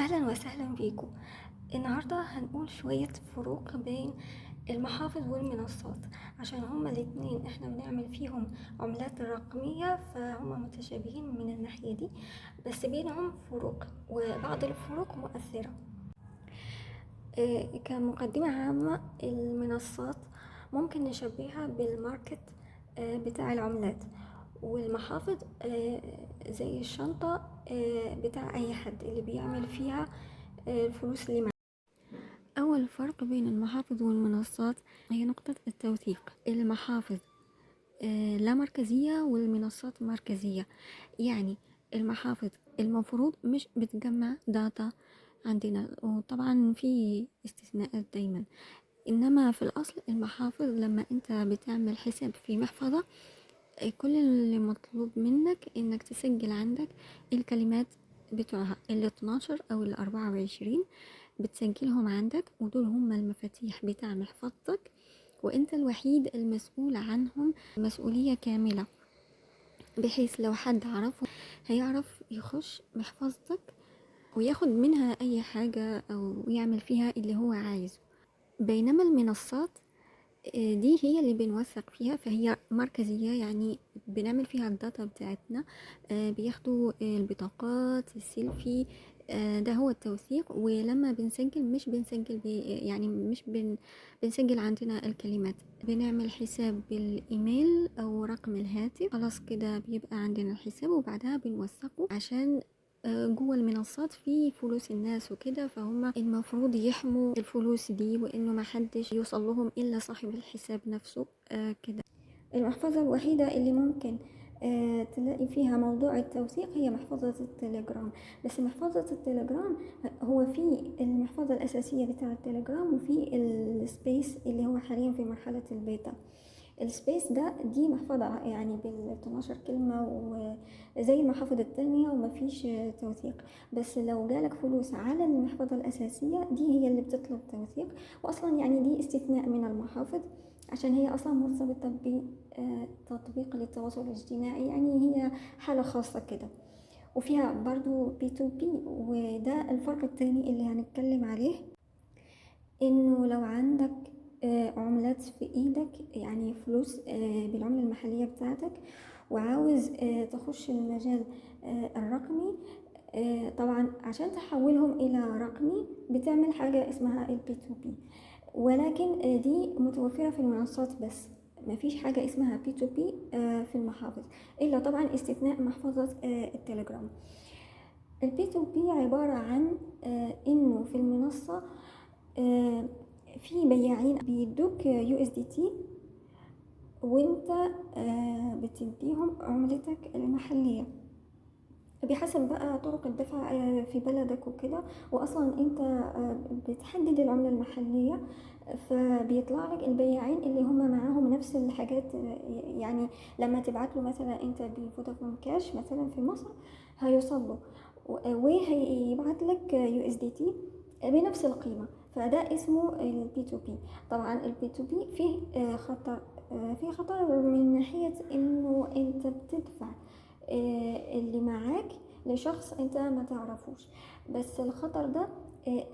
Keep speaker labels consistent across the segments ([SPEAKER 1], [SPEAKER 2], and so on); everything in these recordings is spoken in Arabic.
[SPEAKER 1] أهلا وسهلا بيكم. النهاردة هنقول شوية فروق بين المحافظ والمنصات، عشان هما الاتنين احنا بنعمل فيهم عملات رقمية، فهما متشابهين من الناحية دي، بس بينهم فروق وبعض الفروق مؤثرة. كمقدمة عامة، المنصات ممكن نشبهها بالماركت بتاع العملات، والمحافظ زي الشنطة بتاع أي حد اللي بيعمل فيها الفلوس اللي معاه. أول فرق بين المحافظ والمنصات هي نقطة التوثيق. المحافظ لا مركزية والمنصات مركزية. يعني المحافظ المفروض مش بتجمع داتا عندنا، وطبعا في استثناءات دايما، إنما في الأصل المحافظ لما أنت بتعمل حساب في محفظة، كل اللي مطلوب منك إنك تسجل عندك الكلمات بتوعها 12 أو 24، بتسجلهم عندك، ودول هم المفاتيح بتاع محفظتك، وانت الوحيد المسؤول عنهم مسؤولية كاملة، بحيث لو حد عرفه هيعرف يخش محفظتك وياخد منها اي حاجة او يعمل فيها اللي هو عايزه. بينما المنصات دي هي اللي بنوثق فيها، فهي مركزية، يعني بنعمل فيها الداتا بتاعتنا، بياخدوا البطاقات السيلفي، ده هو التوثيق. ولما بنسجل مش بنسجل يعني مش بنسجل عندنا الكلمات، بنعمل حساب بالايميل او رقم الهاتف، خلاص كده بيبقى عندنا الحساب، وبعدها بنوثقه عشان جوه المنصات في فلوس الناس وكده، فهم المفروض يحموا الفلوس دي، وانه ما حدش يوصل لهم الا صاحب الحساب نفسه كده. المحفظة الوحيدة اللي ممكن تلاقي فيها موضوع التوثيق هي محفظة التليجرام. بس محفظة التليجرام هو في المحفظة الأساسية بتاع التليجرام، وفي السبيس اللي هو حاليا في مرحلة البيتا. السبيس دي محفظة يعني بال12 كلمة وزي المحافظ التانية ومفيش توثيق. بس لو جالك فلوس على المحفظة الأساسية دي هي اللي بتطلب توثيق، وأصلا يعني دي استثناء من المحافظ، عشان هي أصلا مرتبطة بتطبيق للتواصل الاجتماعي، يعني هي حالة خاصة كده. وفيها برضو P2P، وده الفرق التاني اللي هنتكلم عليه، انه لو عندك عملات في ايدك، يعني فلوس بالعملة المحلية بتاعتك، وعاوز تخش المجال الرقمي، طبعا عشان تحولهم الى رقمي بتعمل حاجة اسمها ال P2P، ولكن دي متوفرة في المنصات بس، مفيش حاجة اسمها P2P في المحافظ، إلا طبعا استثناء محفظة التليجرام. ال P2P عبارة عن إنه في المنصة في بياعين بيدوك USDT، وانت بتديهم عملتك المحلية بحسب بقى طرق الدفع في بلدك وكده. واصلا انت بتحدد العملة المحلية، فبيطلع لك البياعين اللي هم معاهم نفس الحاجات. يعني لما تبعت له مثلا انت بفودافون كاش مثلا في مصر، هيوصل له وهيبعت لك USDT بنفس القيمة، فده اسمه ال P2P. طبعا ال P2P فيه خطر، فيه خطر من ناحية انه انت بتدفع اللي معاك لشخص انت ما تعرفوش، بس الخطر ده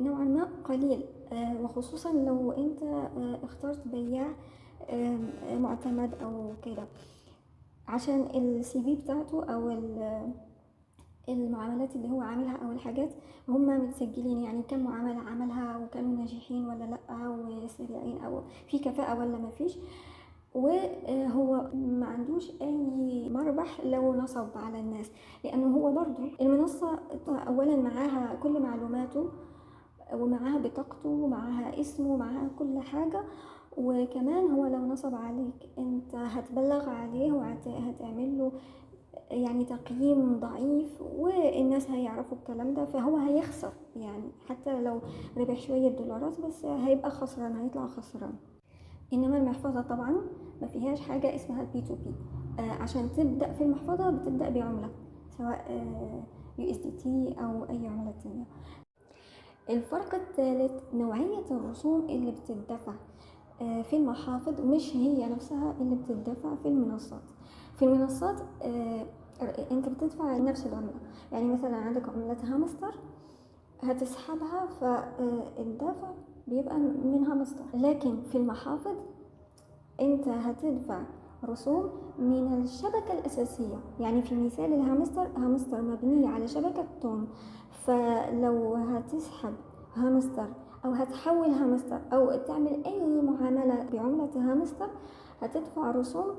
[SPEAKER 1] نوعا ما قليل، وخصوصا لو انت اخترت بياع معتمد او كده، عشان السي في بتاعته او المعاملات اللي هو عاملها او الحاجات هم متسجلين، يعني كم معاملة عملها وكانوا ناجحين ولا لا، وسريعين او في كفاءة ولا ما فيش. وهو ما عندوش اي مربح لو نصب على الناس، لانه هو برضو المنصة اولا معاها كل معلوماته، ومعاها بطاقته ومعاها اسمه ومعاها كل حاجة، وكمان هو لو نصب عليك انت هتبلغ عليه وهتعمل له يعني تقييم ضعيف، والناس هيعرفوا الكلام ده، فهو هيخسر، يعني حتى لو ربح شوية دولارات بس هيبقى خسران، هيطلع خسران. انما المحفظة طبعا ما فيهاش حاجة اسمها البي تو بي. عشان تبدأ في المحفظة بتبدأ بعملة، سواء USDT او اي عملة تانية. الفرق الثالث نوعية الرسوم اللي بتدفع في المحافظ، مش هي نفسها اللي بتدفع في المنصات. في المنصات انت بتدفع نفس العملة، يعني مثلا عندك عملة هامستر، هتسحبها، فالدفع بيبقى منها مصدر. لكن في المحافظ انت هتدفع رسوم من الشبكة الأساسية. يعني في مثال الهامستر، هامستر مبنية على شبكة تون، فلو هتسحب هامستر أو هتحول هامستر أو تعمل أي معاملة بعملة هامستر، هتدفع رسوم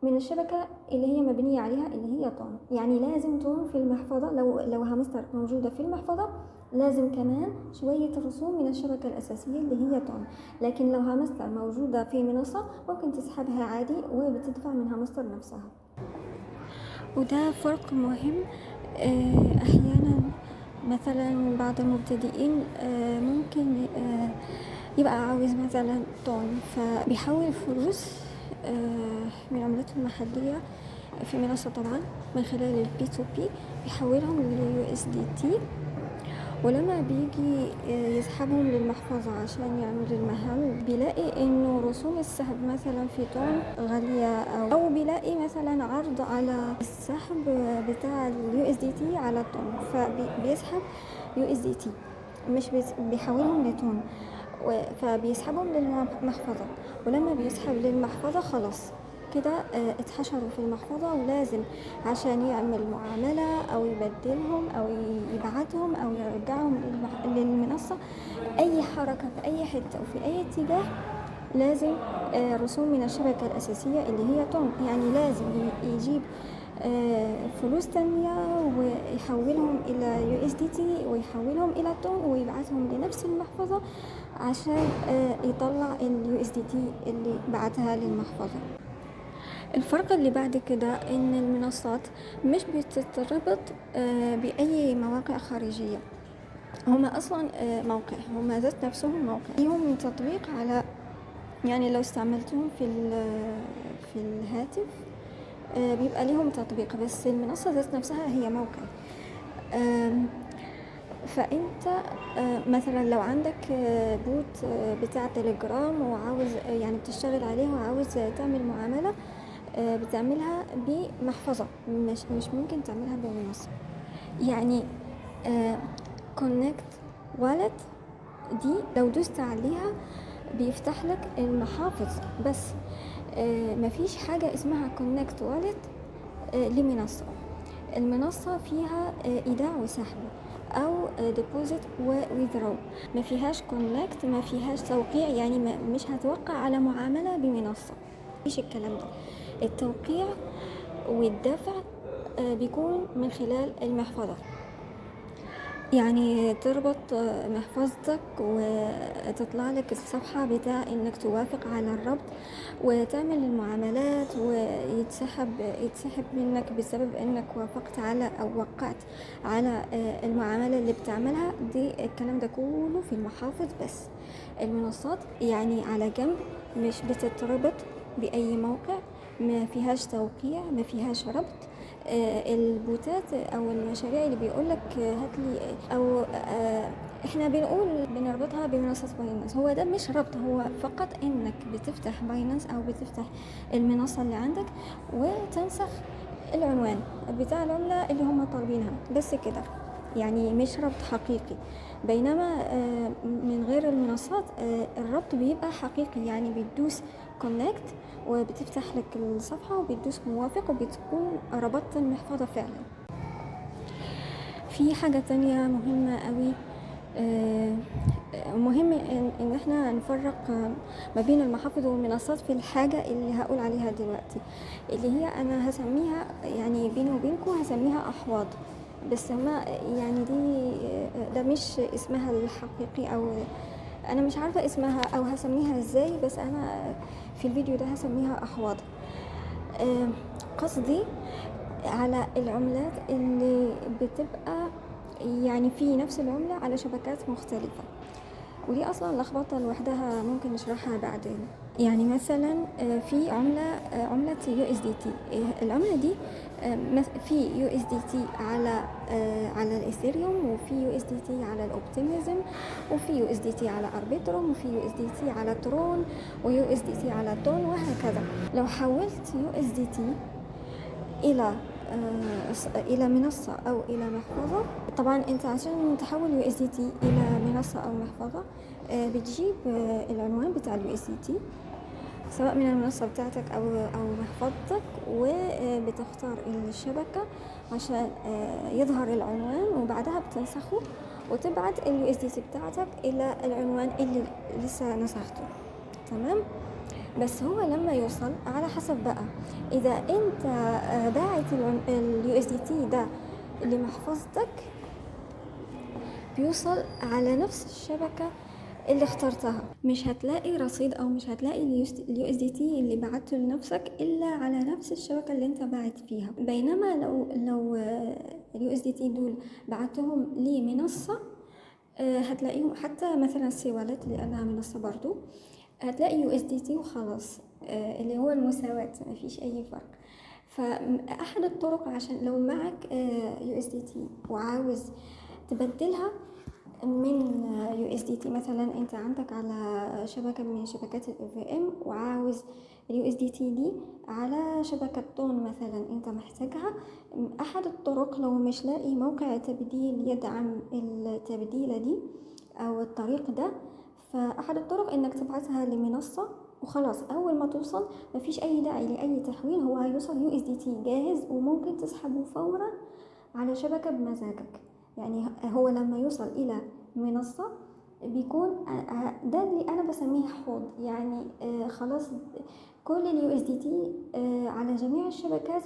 [SPEAKER 1] من الشبكة اللي هي مبنية عليها اللي هي تون. يعني لازم تون في المحفظة، لو هامستر موجودة في المحفظة لازم كمان شوية رسوم من الشبكة الأساسية اللي هي تون. لكن لو هامستر موجودة في منصة ممكن تسحبها عادي وبتدفع من هامستر نفسها. وده فرق مهم. أحيانا مثلا بعض المبتدئين ممكن يبقى عاوز مثلا تون، فبيحول فلوس من عملته المحلية في منصة طبعا من خلال البي2بي، بيحولهم لUSDT، ولما بيجي يسحبهم للمحفظة عشان يعمل المهام بيلاقي انه رسوم السحب مثلا في تون غالية، او بيلاقي مثلا عرض على السحب بتاع الUSDT على تون، فبيسحب USDT مش بيحولهم لتون، فبيسحبهم للمحفظة. ولما بيسحب للمحفظة خلاص كده اتحشروا في المحفظة، ولازم عشان يعمل معاملة أو يبدلهم أو يبعتهم أو يرجعهم للمنصة، أي حركة في أي حتة وفي أي اتجاه لازم رسوم من الشبكة الأساسية اللي هي تون. يعني لازم يجيب فلوس تانية ويحولهم إلى USDT ويحولهم إلى تون ويبعثهم لنفس المحفظة عشان يطلع USDT اللي بعتها للمحفظة. الفرق اللي بعد كده ان المنصات مش بتتربط بأي مواقع خارجية. هما اصلا موقع، هما ذات نفسهم موقع ليهم تطبيق على، يعني لو استعملتهم في الهاتف بيبقى ليهم تطبيق، بس المنصة ذات نفسها هي موقع. فانت مثلا لو عندك بوت بتاع تليجرام وعاوز يعني بتشتغل عليه وعاوز تعمل معاملة، بتعملها بمحفظة، مش ممكن تعملها بمنصة. يعني كونكت والت دي لو دوست عليها بيفتح لك المحافظ بس، مفيش حاجة اسمها كونكت والت لمنصة. المنصة فيها ايداع وسحب او ديبوزيت وويذرو، ما فيهاش كونكت، ما فيهاش توقيع، يعني مش هتوقع على معاملة بمنصة، مفيش الكلام ده. التوقيع والدفع بيكون من خلال المحفظة. يعني تربط محفظتك وتطلع لك الصفحة بتاع انك توافق على الربط وتعمل المعاملات ويتسحب منك بسبب انك وافقت على او وقعت على المعاملة اللي بتعملها دي. الكلام ده كله في المحافظ بس. المنصات يعني على جنب، مش بتتربط بأي موقع، ما فيهاش توقيع، ما فيهاش ربط. البوتات او المشاريع اللي بيقولك هاتلي او احنا بنربطها بمنصة باينانس، هو ده مش ربط، هو فقط انك بتفتح باينانس او بتفتح المنصة اللي عندك وتنسخ العنوان بتاع العملة اللي هم طالبينها بس كده، يعني مش ربط حقيقي. بينما من غير المنصات الربط بيبقى حقيقي، يعني بتدوس كونكت وبتفتح لك الصفحة وبتدوس موافق وبتكون ربطت المحفظة فعلا. في حاجة تانية مهمة قوي، مهم ان احنا نفرق ما بين المحافظ والمنصات في الحاجة اللي هقول عليها دلوقتي، اللي هي انا هسميها يعني بيني وبينكم هسميها احواض، بس هما يعني ده مش اسمها الحقيقي، او انا مش عارفة اسمها او هسميها ازاي، بس انا في الفيديو ده هسميها احواض. قصدي على العملات اللي بتبقى يعني في نفس العملة على شبكات مختلفة، ودي اصلا لخبطة لوحدها ممكن نشرحها بعدين. يعني مثلا في عملة USDT. العملة دي في USDT على الاثيريوم، وفي USDT على الاوبتيميزم، وفي USDT على اربيتروم، وفي USDT على ترون، وUSDT على تون، وهكذا. لو حولت USDT الى إلى منصة أو إلى محفظة. طبعا أنت عشان تحول USDT إلى منصة أو محفظة بتجيب العنوان بتاع USDT سواء من المنصة بتاعتك أو محفظتك، وبتختار الشبكة عشان يظهر العنوان، وبعدها بتنسخه وتبعت USDT بتاعتك إلى العنوان اللي لسه نسخته. تمام. بس هو لما يوصل على حسب بقى، إذا أنت باعت USDT ده لمحفظتك بيوصل على نفس الشبكة اللي اخترتها، مش هتلاقي رصيد او مش هتلاقي USDT اللي بعته لنفسك الا على نفس الشبكة اللي انت باعت فيها. بينما لو USDT دول بعتهم لمنصة هتلاقيهم، حتى مثلا سيوالت لانها منصة برضو، هتلاقي USDT وخلاص، اللي هو المساواة، ما فيش اي فرق. فاحد الطرق عشان لو معك USDT وعاوز تبدلها من USDT، مثلا انت عندك على شبكة من شبكات EVM وعاوز USDT دي على شبكة طون مثلا انت محتاجها، احد الطرق لو مش لاقي موقع تبديل يدعم التبديلة دي او الطريق ده، فاحد الطرق انك تبعتها لمنصة وخلاص. اول ما توصل مفيش اي داعي لاي تحويل، هو هيوصل USDT جاهز وممكن تسحبه فورا على شبكة بمزاجك. يعني هو لما يوصل إلى منصة بيكون ده اللي أنا بسميه حوض، يعني خلاص كل USDT على جميع الشبكات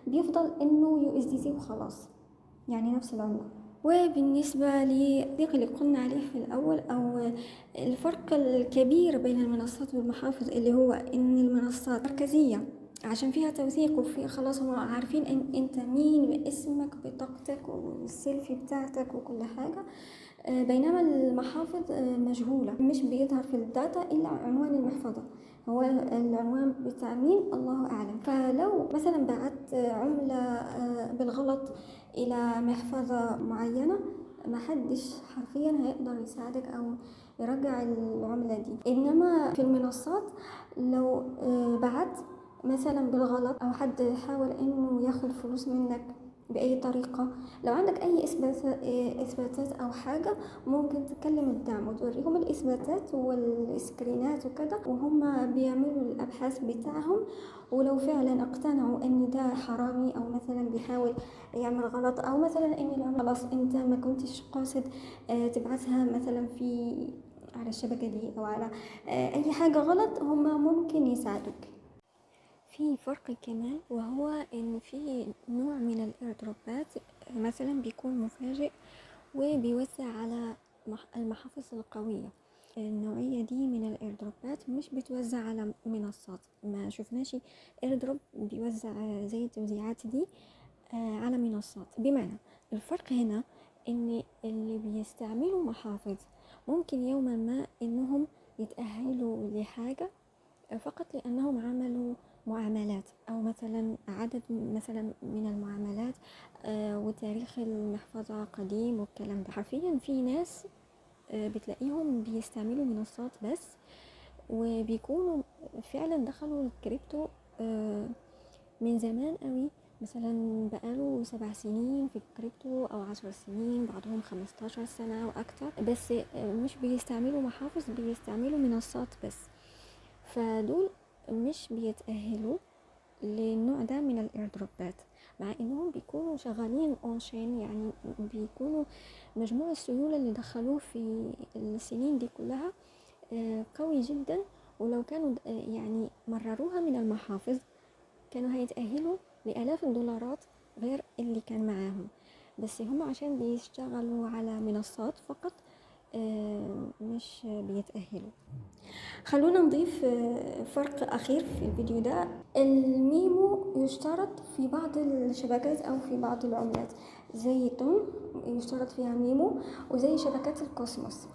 [SPEAKER 1] بيفضل إنه USDT وخلاص، يعني نفس العملة. وبالنسبة للتطبيق اللي قلنا عليه في الأول، أو الفرق الكبير بين المنصات والمحافظ، اللي هو إن المنصات مركزية عشان فيها توثيق وفي خلاص هم عارفين ان انت مين باسمك بطاقتك والسيلفي بتاعتك وكل حاجة، بينما المحافظ مجهولة، مش بيظهر في الداتا الا عنوان المحفظة، هو العنوان بتاع مين الله اعلم. فلو مثلا بعت عملة بالغلط الى محفظة معينة، محدش حرفيا هيقدر يساعدك او يرجع العملة دي. انما في المنصات لو بعت مثلا بالغلط او حد حاول انه ياخد فلوس منك باي طريقة، لو عندك اي اثباتات او حاجة ممكن تكلم الدعم وتوريهم الاثباتات والسكرينات وكده، وهم بيعملوا الابحاث بتاعهم، ولو فعلا اقتنعوا ان ده حرامي او مثلا بيحاول يعمل غلط، او مثلا ان العملة خلاص انت ما كنتش قاصد تبعتها مثلا على الشبكة دي او على اي حاجة غلط، هم ممكن يساعدوك. في فرق كمان، وهو ان في نوع من الايردروبات مثلا بيكون مفاجئ وبيوزع على المحافظ القوية. النوعية دي من الايردروبات مش بتوزع على منصات، ما شفناش ايردروب بيوزع زي التوزيعات دي على منصات. بمعنى الفرق هنا ان اللي بيستعملوا محافظ ممكن يوما ما انهم يتأهلوا لحاجة فقط لأنهم عملوا معاملات، أو مثلا عدد مثلا من المعاملات وتاريخ المحفظة قديم والكلام ده. حرفيا في ناس بتلاقيهم بيستعملوا منصات بس، وبيكونوا فعلا دخلوا الكريبتو من زمان قوي، مثلا بقاله 7 سنين في الكريبتو أو 10 سنين، بعضهم 15 سنة وأكتر، بس مش بيستعملوا محافظ، بيستعملوا منصات بس. فدول مش بيتأهلوا للنوع ده من الايردروبات، مع انهم بيكونوا شغالين اونشين، يعني بيكونوا مجموع السيولة اللي دخلوه في السنين دي كلها قوي جدا، ولو كانوا يعني مرروها من المحافظ كانوا هيتأهلوا لآلاف الدولارات غير اللي كان معاهم، بس هم عشان بيشتغلوا على منصات فقط مش بيتأهلوا. خلونا نضيف فرق أخير في الفيديو ده. الميمو يشترط في بعض الشبكات أو في بعض العملات، زي توم يشترط فيها ميمو، وزي شبكات الكوسموس.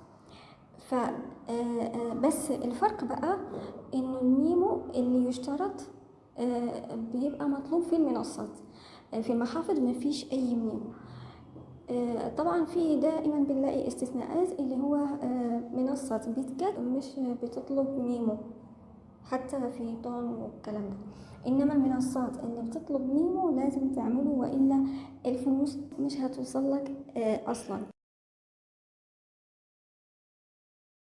[SPEAKER 1] بس الفرق بقى إنه الميمو اللي يشترط بيبقى مطلوب في المنصات، في المحافظ مفيش أي ميمو. طبعا في دائما بنلاقي استثناءات، اللي هو منصة بيتجت مش بتطلب ميمو، حتى في طون والكلام ده. انما المنصات اللي بتطلب ميمو لازم تعمله، والا الفلوس مش هتوصلك اصلا.